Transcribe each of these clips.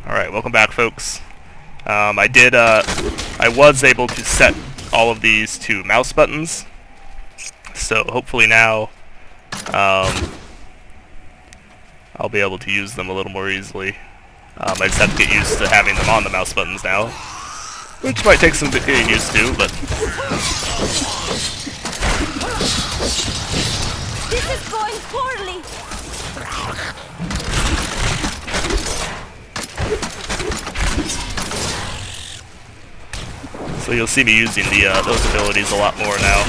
Alright, welcome back, folks. I was able to set all of these to mouse buttons, so hopefully now I'll be able to use them a little more easily. I just have to get used to having them on the mouse buttons now, which might take some getting used to, but... This is going poorly! So you'll see me using those abilities a lot more now.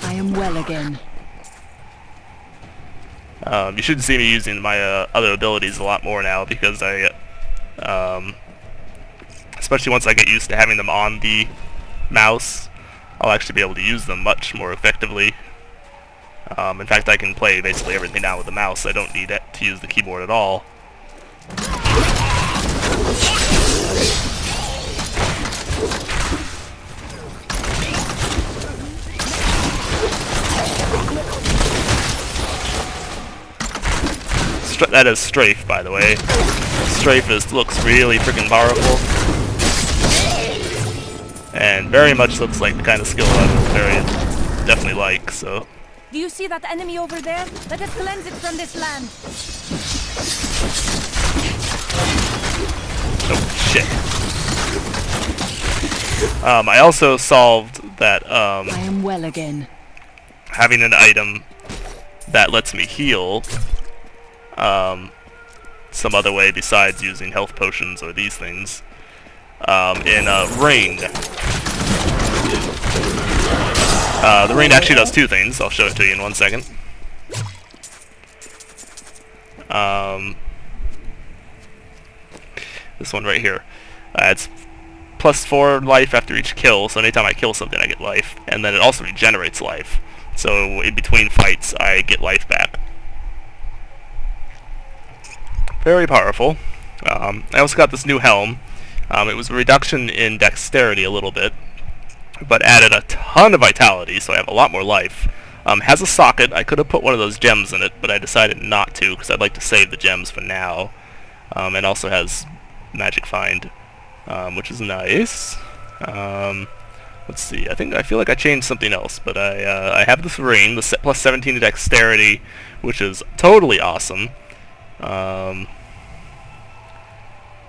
I am well again. You should see me using my other abilities a lot more now because especially once I get used to having them on the mouse, I'll actually be able to use them much more effectively. In fact, I can play basically everything now with the mouse. I don't need to use the keyboard at all. That is Strafe, by the way. Strafe looks really freaking powerful. And very much looks like the kind of skill I would very definitely like, so... Do you see that enemy over there? Let us cleanse it from this land. Oh, shit. I also solved that, I am well again. having an item that lets me heal, some other way besides using health potions or these things, in Rain. The Rain actually does two things. I'll show it to you in 1 second. This one right here. It's +4 life after each kill, so anytime I kill something I get life. And then it also regenerates life. So in between fights I get life back. Very powerful. I also got this new helm. It was a reduction in dexterity a little bit, but added a ton of vitality, so I have a lot more life. Has a socket. I could have put one of those gems in it, but I decided not to because I'd like to save the gems for now. And also has magic find, which is nice. Let's see. I feel like I changed something else, but I have this ring, the +17 to dexterity, which is totally awesome.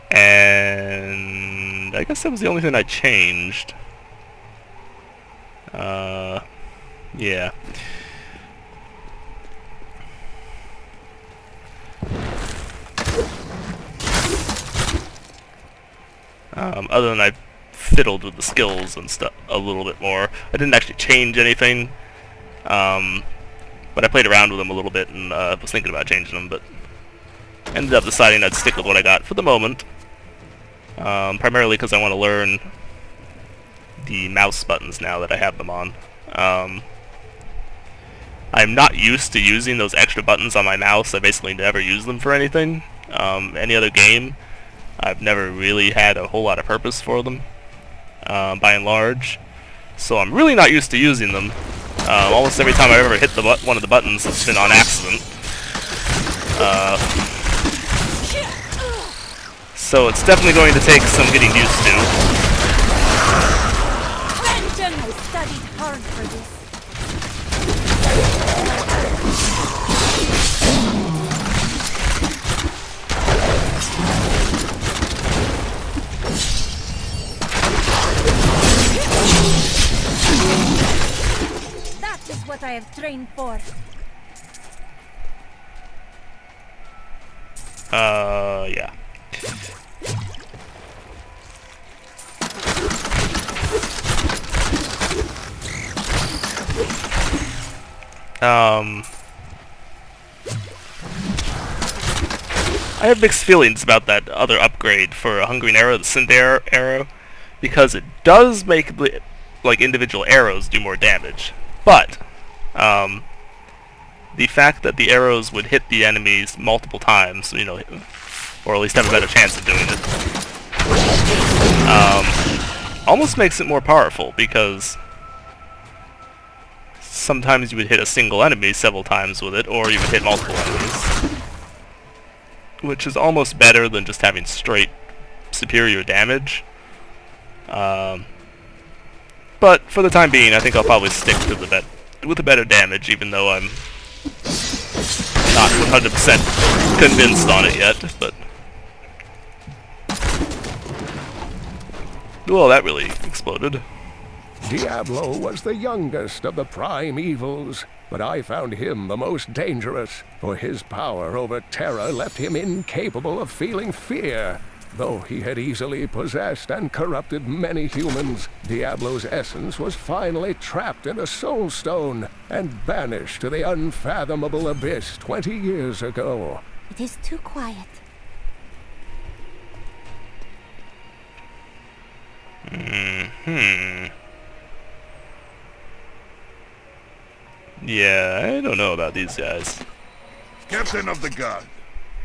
And I guess that was the only thing I changed. Yeah. Other than I fiddled with the skills and stuff a little bit more. I didn't actually change anything, but I played around with them a little bit and was thinking about changing them, but ended up deciding I'd stick with what I got for the moment. Primarily because I want to learn the mouse buttons now that I have them on. I'm not used to using those extra buttons on my mouse. I basically never use them for anything. Any other game, I've never really had a whole lot of purpose for them, by and large. So I'm really not used to using them. Almost every time I've ever hit one of the buttons, it's been on accident. So it's definitely going to take some getting used to. I studied hard for this. That is what I have trained for. Yeah. I have mixed feelings about that other upgrade for a Hungering Arrow, the Cinder Arrow, because it does make like individual arrows do more damage, but the fact that the arrows would hit the enemies multiple times, you know, or at least have a better chance of doing it, almost makes it more powerful because sometimes you would hit a single enemy several times with it, or you would hit multiple enemies, which is almost better than just having straight superior damage. But for the time being, I think I'll probably stick to with the better damage, even though I'm not 100% convinced on it yet. But well, that really exploded. Diablo was the youngest of the prime evils, but I found him the most dangerous, for his power over terror left him incapable of feeling fear. Though he had easily possessed and corrupted many humans, Diablo's essence was finally trapped in a soul stone and banished to the unfathomable abyss 20 years ago. It is too quiet. Yeah, I don't know about these guys. Captain of the Guard,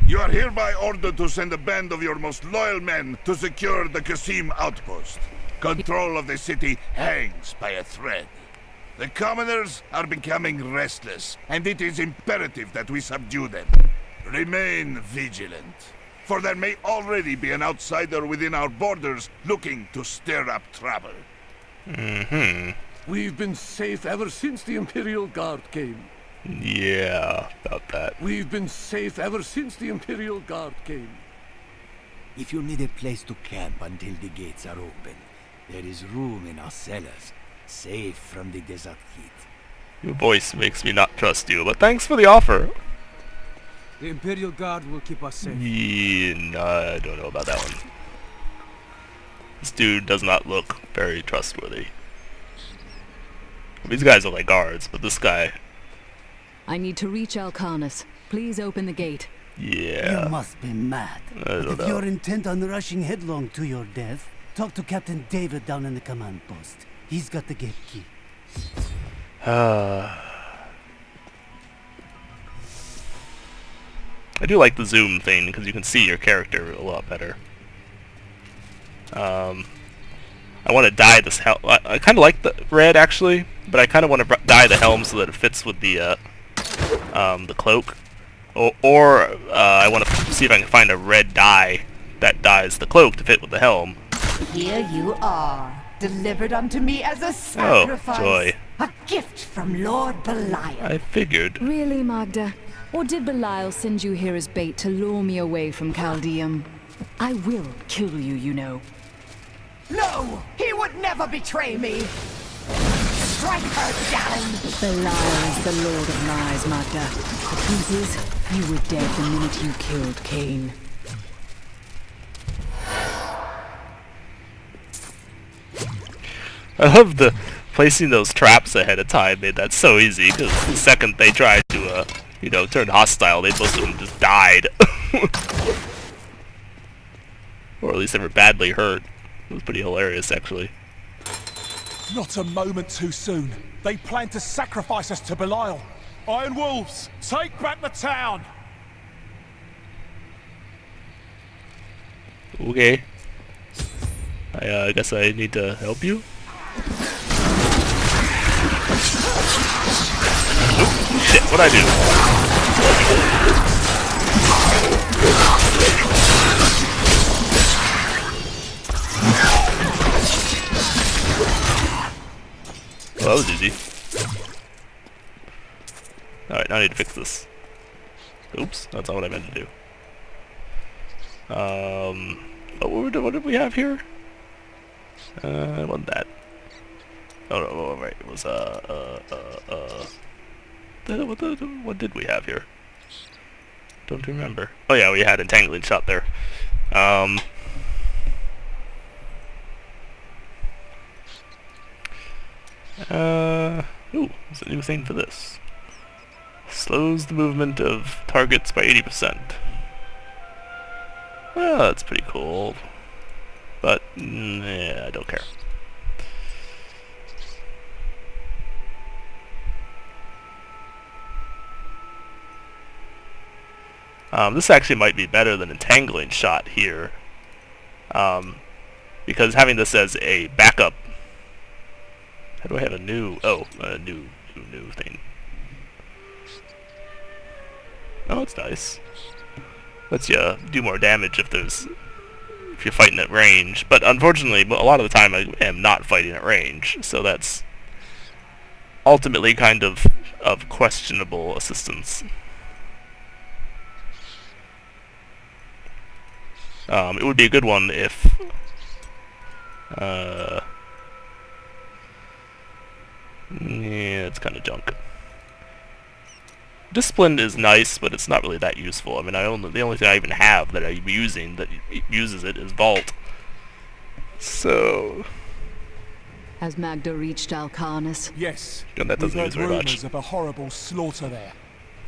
you are hereby ordered to send a band of your most loyal men to secure the Khasim Outpost. Control of the city hangs by a thread. The commoners are becoming restless, and it is imperative that we subdue them. Remain vigilant, for there may already be an outsider within our borders looking to stir up trouble. We've been safe ever since the Imperial Guard came. Yeah, about that. We've been safe ever since the Imperial Guard came. If you need a place to camp until the gates are open, there is room in our cellars, safe from the desert heat. Your voice makes me not trust you, but thanks for the offer. The Imperial Guard will keep us safe. Yeah, no, I don't know about that one. This dude does not look very trustworthy. These guys are like guards, but this guy... I need to reach Alcanus. Please open the gate. Yeah. You must be mad. I But don't if know. you're intent on rushing headlong to your death, talk to Captain David down in the command post. He's got the gate key. I do like the zoom thing, because you can see your character a lot better. I want to dye this helm. I kind of like the red, actually, but I kind of want to dye the helm so that it fits with the cloak. Or I want to see if I can find a red dye that dyes the cloak to fit with the helm. Here you are, delivered unto me as a sacrifice. Oh, joy. A gift from Lord Belial. I figured. Really, Maghda? Or did Belial send you here as bait to lure me away from Chaldeum? I will kill you, you know. No, he would never betray me. Strike her down. Belial is the Lord of Lies, Maghda. The truth is, you were dead the minute you killed Cain. I love the placing those traps ahead of time made that so easy, because the second they tried to, turn hostile, most of them just died. Or at least they were badly hurt. It was pretty hilarious, actually. Not a moment too soon. They plan to sacrifice us to Belial. Iron Wolves, take back the town! Okay. I guess I need to help you? Oop, shit, what'd I do? Well, that was easy. Alright, now I need to fix this. Oops, that's not what I meant to do. What did we have here? It wasn't that. Oh no, oh, right, it was, what did we have here? Don't remember. Oh yeah, we had Entangling Shot there. Ooh, there's a new thing for this. Slows the movement of targets by 80%. Well, that's pretty cool. But, yeah, I don't care. This actually might be better than Entangling Shot here. Because having this as a backup... How do I have a new... Oh, a new new thing? Oh, it's nice. Lets you do more damage if you're fighting at range. But unfortunately, a lot of the time I am not fighting at range, so that's ultimately kind of questionable assistance. It would be a good one if yeah, it's kind of junk. Discipline is nice, but it's not really that useful. I mean, the only thing I even have that I'm using that uses it is Vault. So Has Maghda reached Alcarnus? Yes. and that doesn't We've use heard very much. rumours of a horrible slaughter there.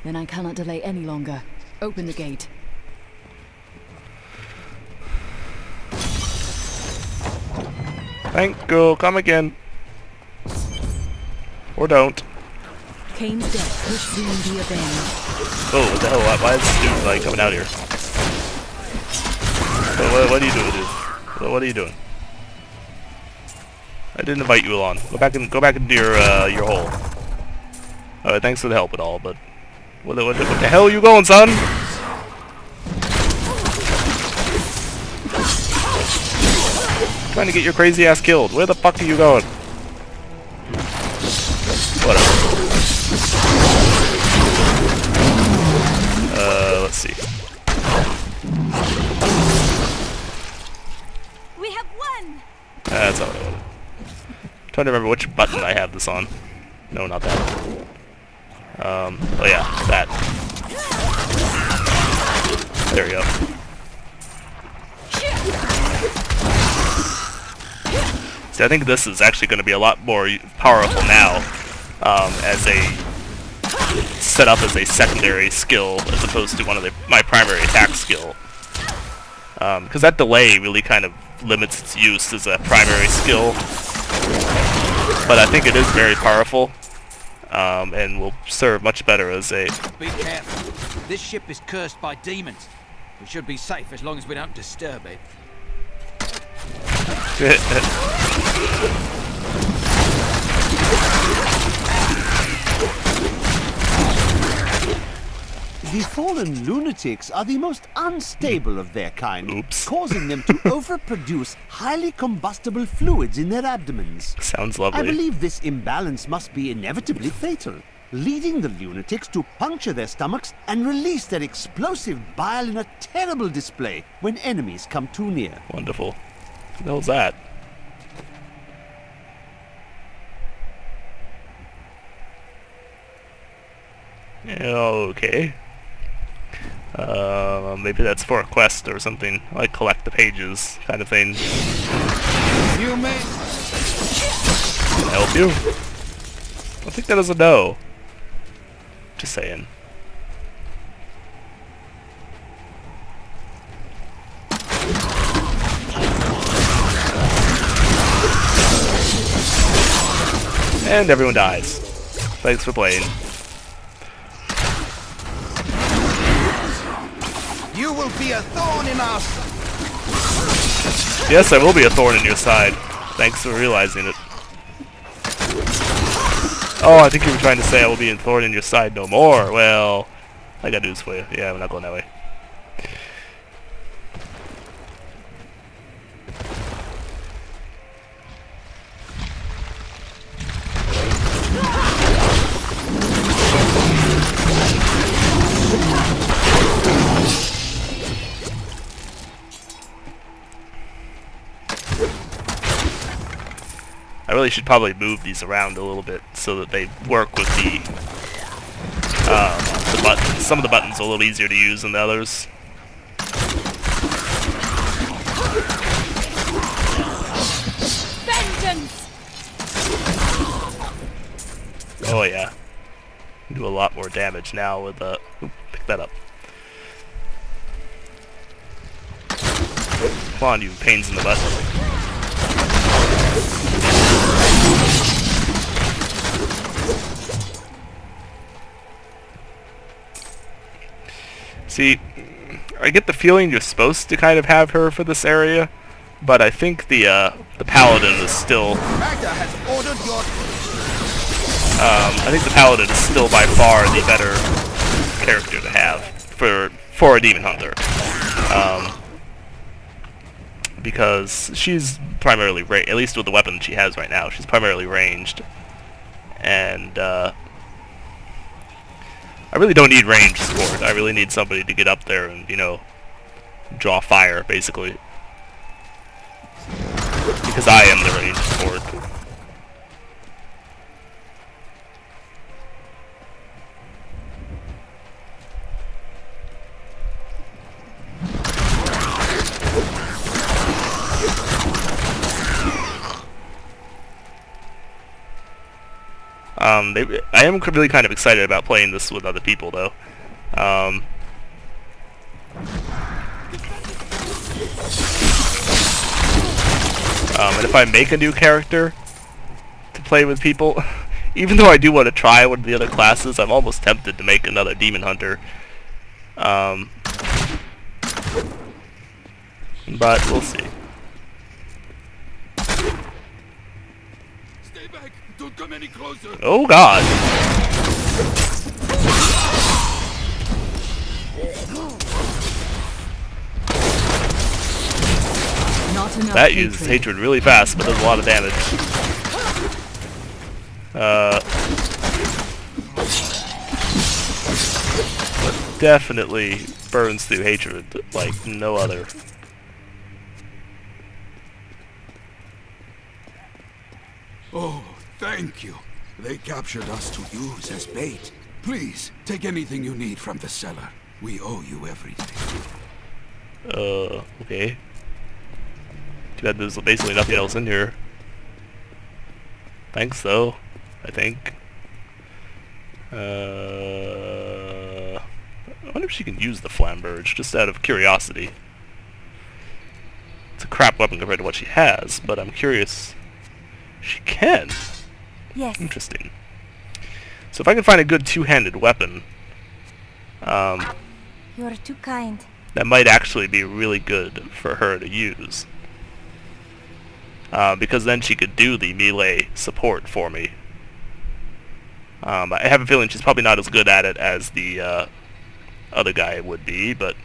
Then I cannot delay any longer. Open the gate. Thank you. Come again. Or don't. Kane's death will soon be avenged. Oh, what the hell? Why is this dude like coming out here? What are you doing, dude? What are you doing? I didn't invite you along. Go back into your hole. Alright, thanks for the help and all, but what the hell are you going, son? Trying to get your crazy ass killed. Where the fuck are you going? Whatever. Let's see. We have won. That's not what I wanted. Trying to remember which button I have this on. No, not that. Oh yeah, that. There we go. See, I think this is actually going to be a lot more powerful now, as set up as a secondary skill as opposed to one of my primary attack skill. Because that delay really kind of limits its use as a primary skill. But I think it is very powerful, and will serve much better as a... Be careful. This ship is cursed by demons. We should be safe as long as we don't disturb it. The fallen lunatics are the most unstable of their kind, causing them to overproduce highly combustible fluids in their abdomens. Sounds lovely. I believe this imbalance must be inevitably fatal, leading the lunatics to puncture their stomachs and release their explosive bile in a terrible display when enemies come too near. Wonderful. What the hell's that? Okay. Maybe that's for a quest or something, like collect the pages kind of thing. You may... Can I help you? I think that is a no. Just saying. And everyone dies. Thanks for playing. You will be a thorn in our... Yes, I will be a thorn in your side. Thanks for realizing it. Oh, I think you were trying to say I will be a thorn in your side no more. Well, I got news for you. Yeah, we're not going that way. I really should probably move these around a little bit so that they work with the buttons. Some of the buttons are a little easier to use than the others. Vengeance! Oh yeah. Do a lot more damage now with pick that up. Come on, you pains in the butt. See, I get the feeling you're supposed to kind of have her for this area, but I think the paladin is still... Maghda has ordered your... I think the Paladin is still by far the better character to have for a Demon Hunter. Because she's primarily, at least with the weapon she has right now, she's primarily ranged. And I really don't need ranged support. I really need somebody to get up there and, you know, draw fire, basically. Because I am the ranged support. I am really kind of excited about playing this with other people, though. And if I make a new character to play with people, even though I do want to try one of the other classes, I'm almost tempted to make another Demon Hunter. But we'll see. Don't come any closer. Oh God! Not enough That uses hatred really fast, but does a lot of damage. But definitely burns through hatred like no other. Oh, thank you. They captured us to use as bait. Please, take anything you need from the cellar. We owe you everything. Okay. Too bad there's basically nothing else in here. Thanks, though. I think. I wonder if she can use the Flamberge, just out of curiosity. It's a crap weapon compared to what she has, but I'm curious. She can. Yes. Interesting. So if I can find a good two-handed weapon, You are too kind. that might actually be really good for her to use. Because then she could do the melee support for me. I have a feeling she's probably not as good at it as the other guy would be, but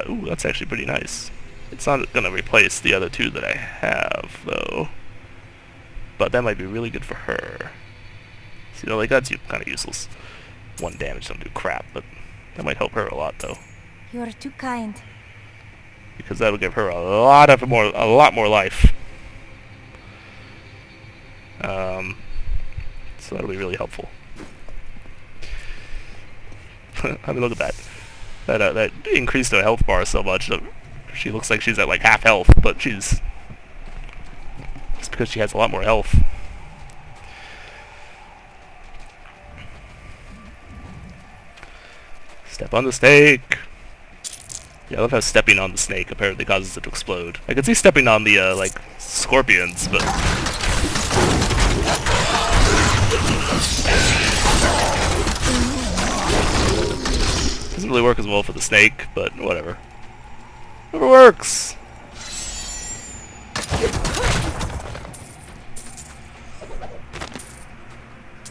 ooh, that's actually pretty nice. It's not going to replace the other two that I have, though. But that might be really good for her. See, like, that's kind of useless. 1 damage don't do crap, but that might help her a lot, though. You are too kind. Because that'll give her a lot more life. So that'll be really helpful. I mean, look at that. That increased her health bar so much that she looks like she's at like half health, but she's just because she has a lot more health. Step on the snake. Yeah, I love how stepping on the snake apparently causes it to explode. I could see stepping on the like scorpions, but doesn't really work as well for the snake, but whatever. Whatever works!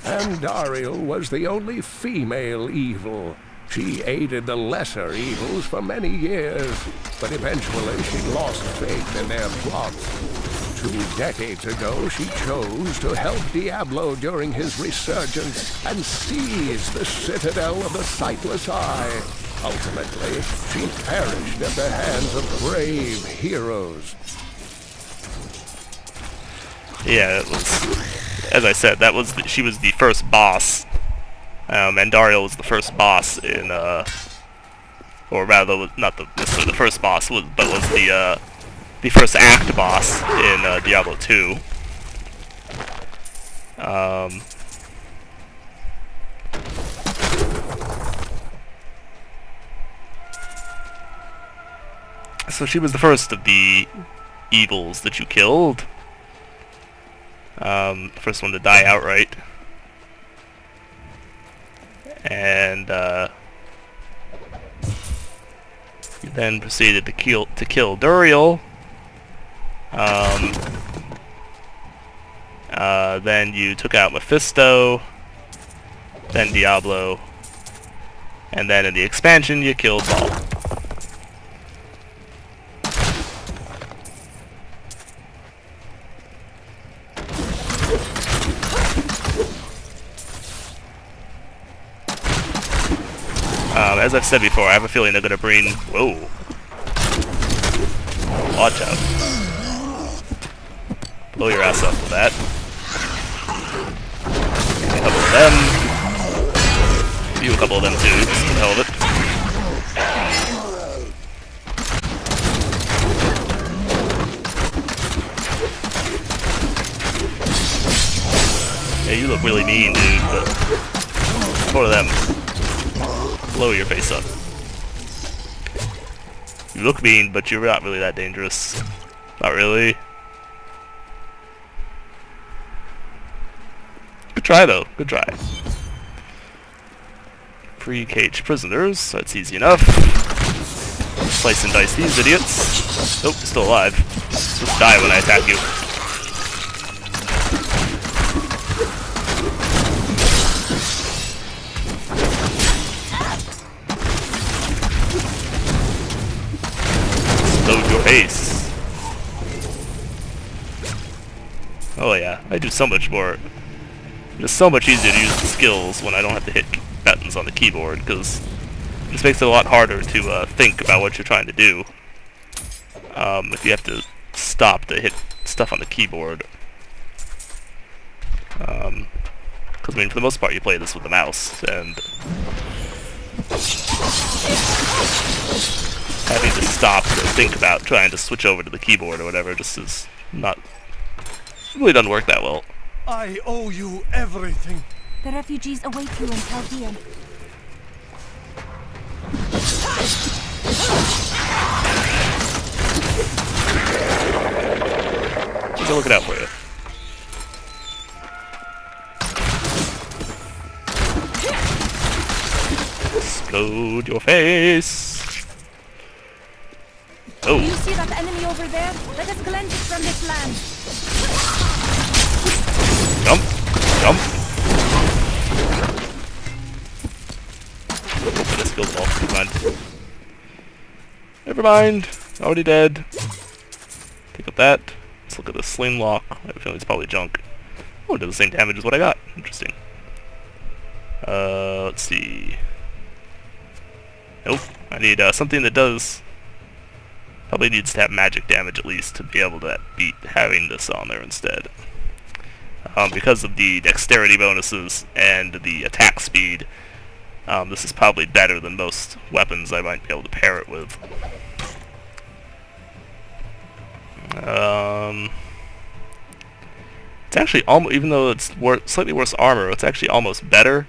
And Dariel was the only female evil. She aided the lesser evils for many years, but eventually she lost faith in their plots. 2 decades ago, she chose to help Diablo during his resurgence and seize the citadel of the Sightless Eye. Ultimately, she perished at the hands of brave heroes. yeah, it was, as I said, she was the first boss. And Dariel was the first boss in, or rather, not necessarily the first boss, but was the first act boss in Diablo 2. So she was the first of the evils that you killed. The first one to die outright. And you then proceeded to kill Then you took out Mephisto, then Diablo, and then in the expansion you killed Paul. As I've said before, I have a feeling they're gonna bring... Whoa. Watch out. Blow your ass up with that. A couple of them. You a couple of them too, just for the hell of it. Yeah, you look really mean, dude, but... Four of them. Blow your face up. You look mean, but you're not really that dangerous. Not really. Good try, though. Good try. Pre-caged prisoners. That's easy enough. Slice and dice these idiots. Nope, still alive. Just die when I attack you. Load your face. Oh yeah, I do so much more. It's so much easier to use the skills when I don't have to hit buttons on the keyboard, because it just makes it a lot harder to think about what you're trying to do. If you have to stop to hit stuff on the keyboard. Because I mean, for the most part, you play this with the mouse, and having to stop to think about trying to switch over to the keyboard or whatever just is not... really doesn't work that well. I owe you everything. The refugees await you in Chaldean. Go look it out for you. Explode your face. Oh. Do you see that enemy over there? Let us cleanse it from this land. Jump. Jump. I just killed them all. Never mind. Never mind. Already dead. Pick up that. Let's look at the sling lock. I have a feeling it's probably junk. Oh, it does the same damage as what I got. Interesting. Let's see. Nope. I need something that does... Probably needs to have magic damage at least to be able to beat having this on there instead. Because of the dexterity bonuses and the attack speed, this is probably better than most weapons I might be able to pair it with. It's actually almost, even though it's slightly worse armor, it's actually almost better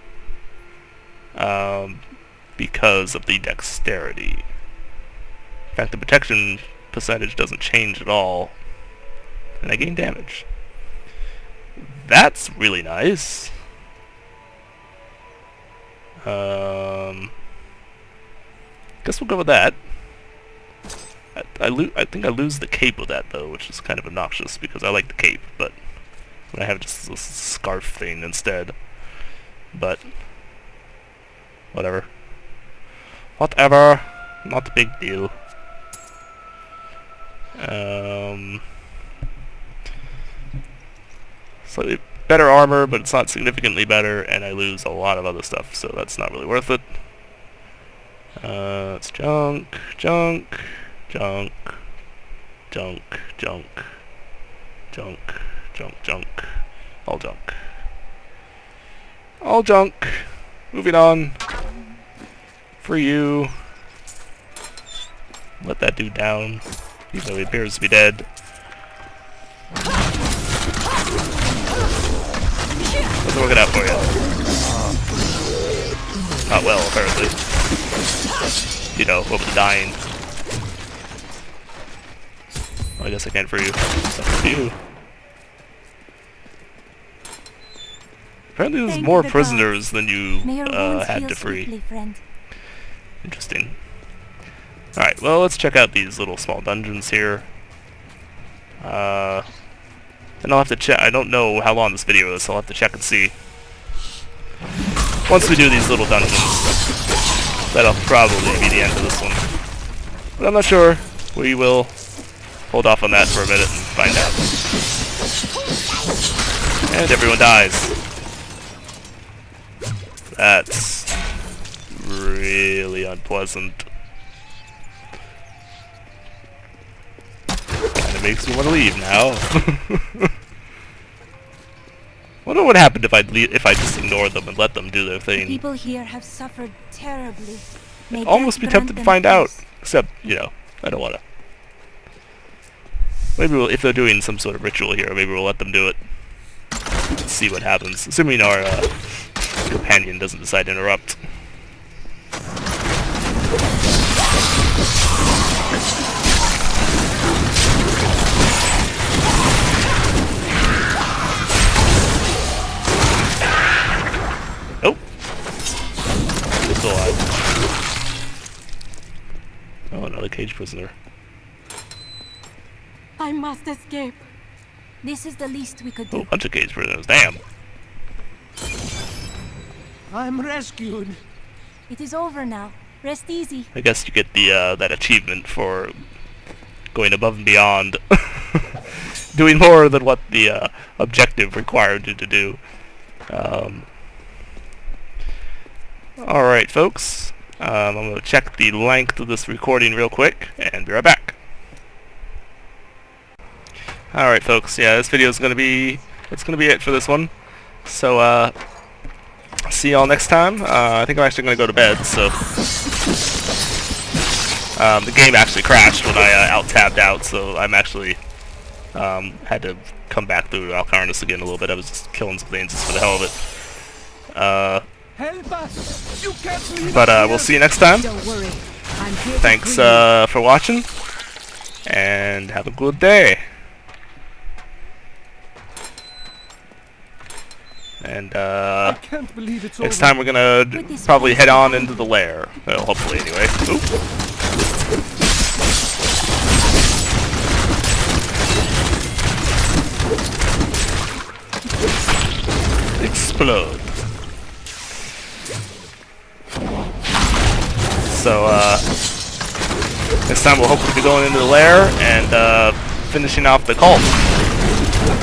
because of the dexterity. In fact, the protection percentage doesn't change at all, and I gain damage. That's really nice. Guess we'll go with that. I think I lose the cape with that though, which is kind of obnoxious because I like the cape, but I have just this scarf thing instead. But whatever. Whatever. Not a big deal. Slightly better armor, but it's not significantly better, and I lose a lot of other stuff, so that's not really worth it. It's junk, junk, junk, junk, junk, junk, junk, junk, all junk. All junk. Moving on. For you. Let that dude down, even though he appears to be dead. Let's work it out for you. Not well, apparently. You know, over the dying. Well, I guess I can for you. Something for you. Apparently there's more prisoners than you had to free. Interesting. Alright, well, let's check out these little small dungeons here. And I'll have to check. I don't know how long this video is, so I'll have to check and see. Once we do these little dungeons, that'll probably be the end of this one. But I'm not sure. We will hold off on that for a minute and find out. And everyone dies. That's really unpleasant. Kinda makes me want to leave now. Wonder what happened if I just ignored them and let them do their thing. People here have suffered terribly. May Almost death be tempted to grant find them out. peace. Except, you know, I don't want to. Maybe if they're doing some sort of ritual here, maybe we'll let them do it. Let's see what happens. Assuming our companion doesn't decide to interrupt. Oh! He's still alive. Oh, another cage prisoner. I must escape. This is the least we could Oh, do. a bunch of cage prisoners. Damn. I'm rescued. It is over now. Rest easy. I guess you get the that achievement for going above and beyond, doing more than what the objective required you to do. All right, folks. I'm gonna check the length of this recording real quick, and be right back. All right, folks. Yeah, this video is gonna be it for this one. So see y'all next time. I think I'm actually gonna go to bed. So the game actually crashed when I out-tabbed out, so I'm actually had to come back through Alcarnus again a little bit. I was just killing some things just for the hell of it. Help us! You can't leave But us we'll here. see you next time. Don't worry. I'm here to Thanks free you. for watching, and have a good day. And I can't believe it's next over. time we're gonna probably head on into the lair. Well, hopefully, anyway. Oop. Explode. So, next time we'll hopefully be going into the lair and finishing off the cult.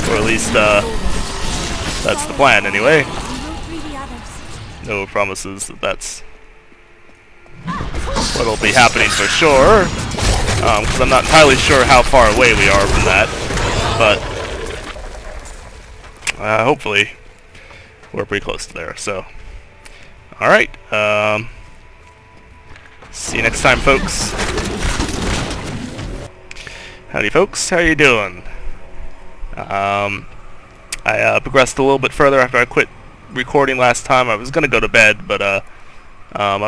Or at least, that's the plan, anyway. We will free the others. No promises that that's what'll be happening for sure. Because I'm not entirely sure how far away we are from that. But, hopefully, we're pretty close to there, so. Alright, see you next time, folks. Howdy, folks. How you doing? I progressed a little bit further after I quit recording last time. I was gonna go to bed, but I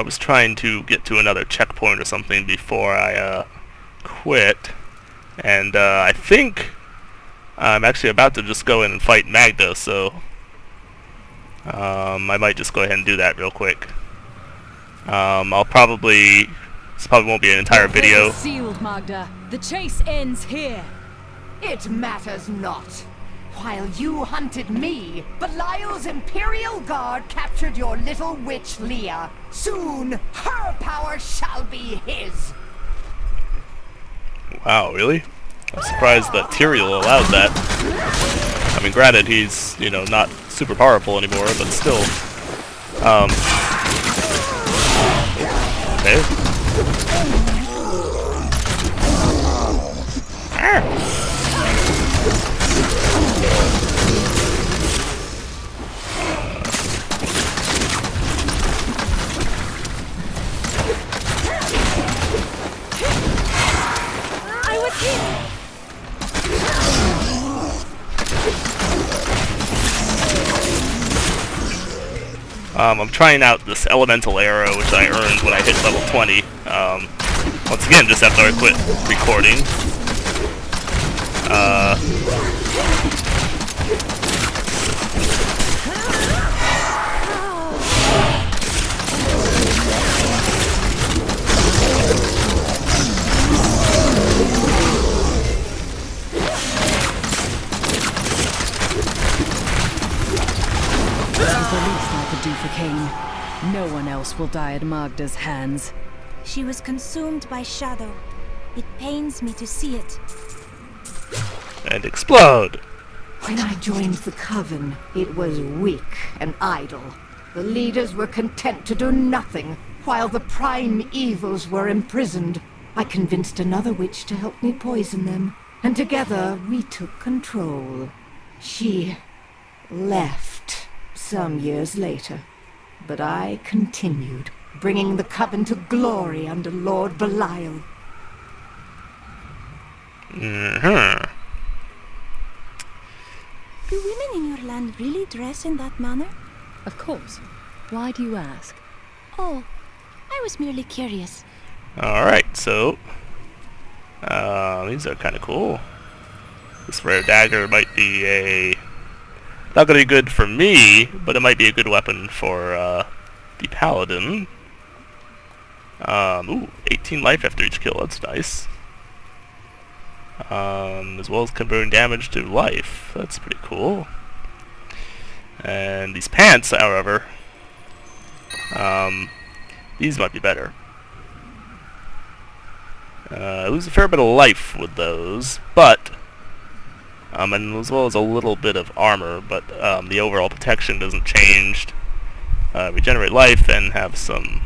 was trying to get to another checkpoint or something before I quit, and I think I'm actually about to just go in and fight Maghda, so I might just go ahead and do that real quick. This probably won't be an entire video. Sealed, Maghda. The chase ends here. It matters not. While you hunted me, Belial's Imperial Guard captured your little witch Leah. Soon, her power shall be his. Wow, really? I'm surprised that Tyrael allowed that. I mean, granted, he's, you know, not super powerful anymore, but still. Okay. I was hit. I'm trying out this elemental arrow, which I earned when I hit level 20. Once again, just after I quit recording. else will die at Maghda's hands. She was consumed by shadow. It pains me to see it. And explode! When I joined the Coven, it was weak and idle. The leaders were content to do nothing, while the prime evils were imprisoned. I convinced another witch to help me poison them, and together we took control. She left some years later, but I continued, bringing the Coven to glory under Lord Belial. Mm-hmm. Do women in your land really dress in that manner? Of course. Why do you ask? Oh, I was merely curious. Alright, so... these are kind of cool. This rare dagger might be a... not gonna be good for me, but it might be a good weapon for, the paladin. Ooh, 18 life after each kill, that's nice. As well as converting damage to life. That's pretty cool. And these pants, however, these might be better. I lose a fair bit of life with those, but and as well as a little bit of armor, but the overall protection doesn't change. Regenerate life and have some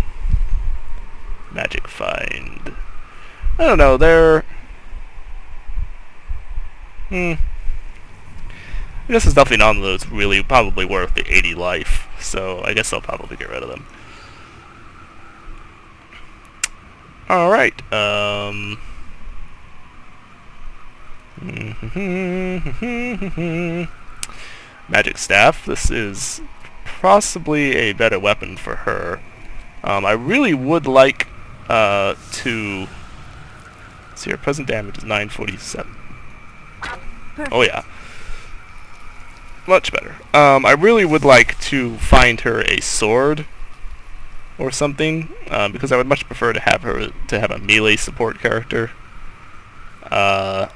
magic find. I don't know, they're... I guess there's nothing on those really probably worth the 80 life, so I guess I'll probably get rid of them. Alright, Magic Staff. This is possibly a better weapon for her. I really would like to... see, her present damage is 947. Perfect. Oh yeah. Much better. I really would like to find her a sword or something, because I would much prefer to have her to have a melee support character. But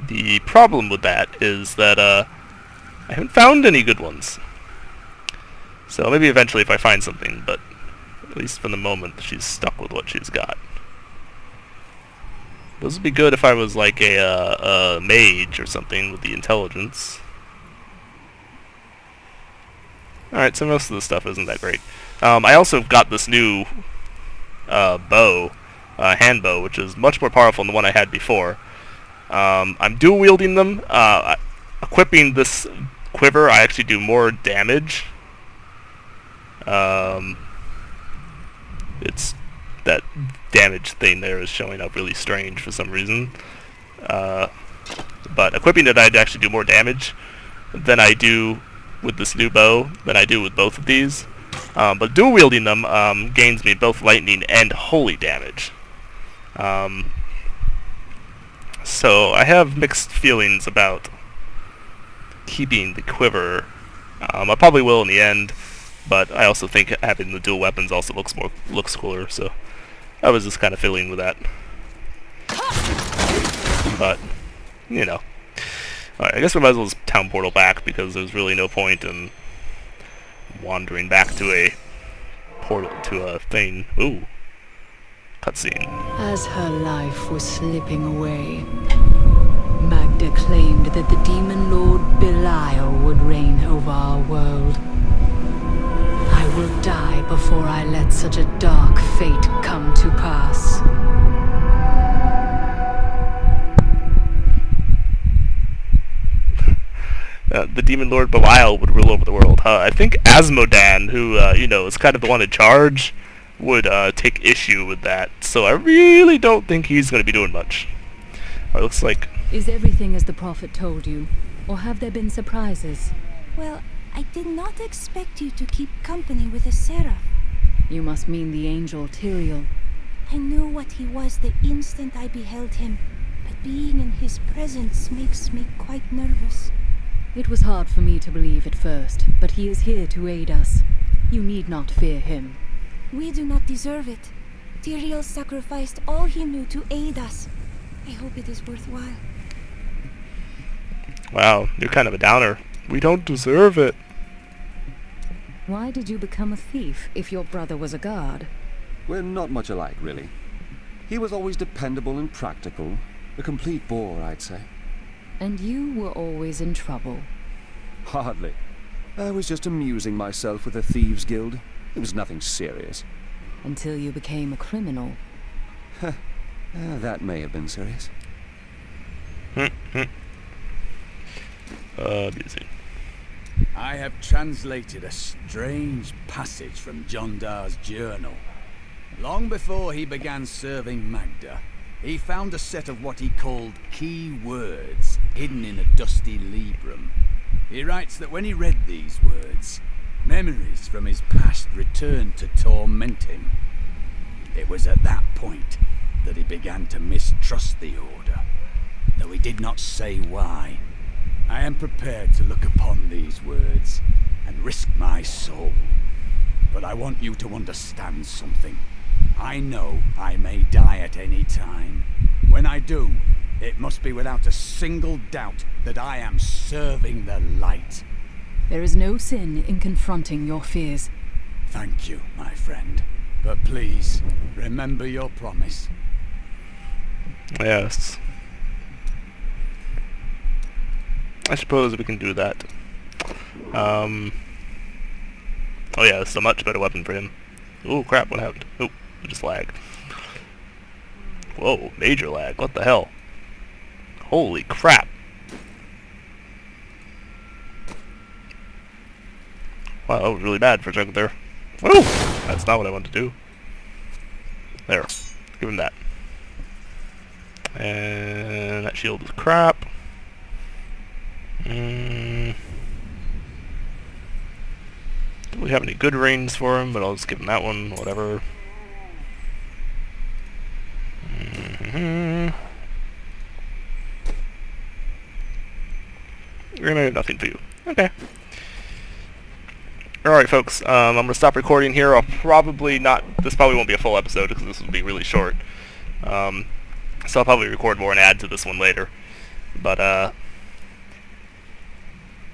the problem with that is that I haven't found any good ones. So maybe eventually if I find something, but at least for the moment she's stuck with what she's got. Those would be good if I was like a mage or something with the intelligence. Alright, so most of the stuff isn't that great. I also got this new bow, hand bow, which is much more powerful than the one I had before. I'm dual wielding them. Equipping this quiver, I actually do more damage. It's that damage thing there is showing up really strange for some reason. But equipping it, I'd actually do more damage than I do with this new bow than I do with both of these. But dual wielding them gains me both lightning and holy damage. So I have mixed feelings about keeping the quiver. I probably will in the end, but I also think having the dual weapons also looks cooler. So I was just kind of fiddling with that. But you know, alright, I guess we might as well just town portal back because there's really no point in wandering back to a portal to a thing. Ooh, cutscene. As her life was slipping away, Maghda claimed that the demon lord Belial would reign over our world. I will die before I let such a dark fate come to pass. The demon lord Belial would rule over the world. I think Asmodan, who you know, is kind of the one in charge, would take issue with that. So I really don't think he's going to be doing much. It looks like... Is everything as the prophet told you, or have there been surprises? Well, I did not expect you to keep company with a seraph. You must mean the angel Tyrael. I knew what he was the instant I beheld him, but being in his presence makes me quite nervous. It was hard for me to believe at first, but he is here to aid us. You need not fear him. We do not deserve it. Tyrael sacrificed all he knew to aid us. I hope it is worthwhile. Wow, you're kind of a downer. We don't deserve it. Why did you become a thief if your brother was a guard? We're not much alike, really. He was always dependable and practical. A complete bore, I'd say. And you were always in trouble. Hardly. I was just amusing myself with the Thieves' Guild. It was nothing serious. Until you became a criminal. That may have been serious. Amusing. I have translated a strange passage from John Dar's journal. Long before he began serving Maghda, he found a set of what he called key words hidden in a dusty librum. He writes that when he read these words, memories from his past returned to torment him. It was at that point that he began to mistrust the Order, though he did not say why. I am prepared to look upon these words and risk my soul. But I want you to understand something. I know I may die at any time. When I do, it must be without a single doubt that I am serving the light. There is no sin in confronting your fears. Thank you, my friend. But please, remember your promise. Yes. I suppose we can do that. Oh yeah, this is a much better weapon for him. Ooh, crap, what happened? Oh, it just lagged. Whoa, major lag, what the hell? Holy crap. Wow, that was really bad for a second there. Woo! That's not what I wanted to do. There. Give him that. And that shield is crap. Don't really have any good range for him, but I'll just give him that one, whatever. You're gonna get nothing for you. Okay. Alright folks, I'm gonna stop recording here. I'll probably not, this probably won't be a full episode because this will be really short. So I'll probably record more and add to this one later. But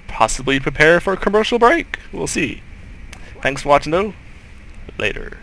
possibly prepare for a commercial break. We'll see. Thanks for watching though. Later.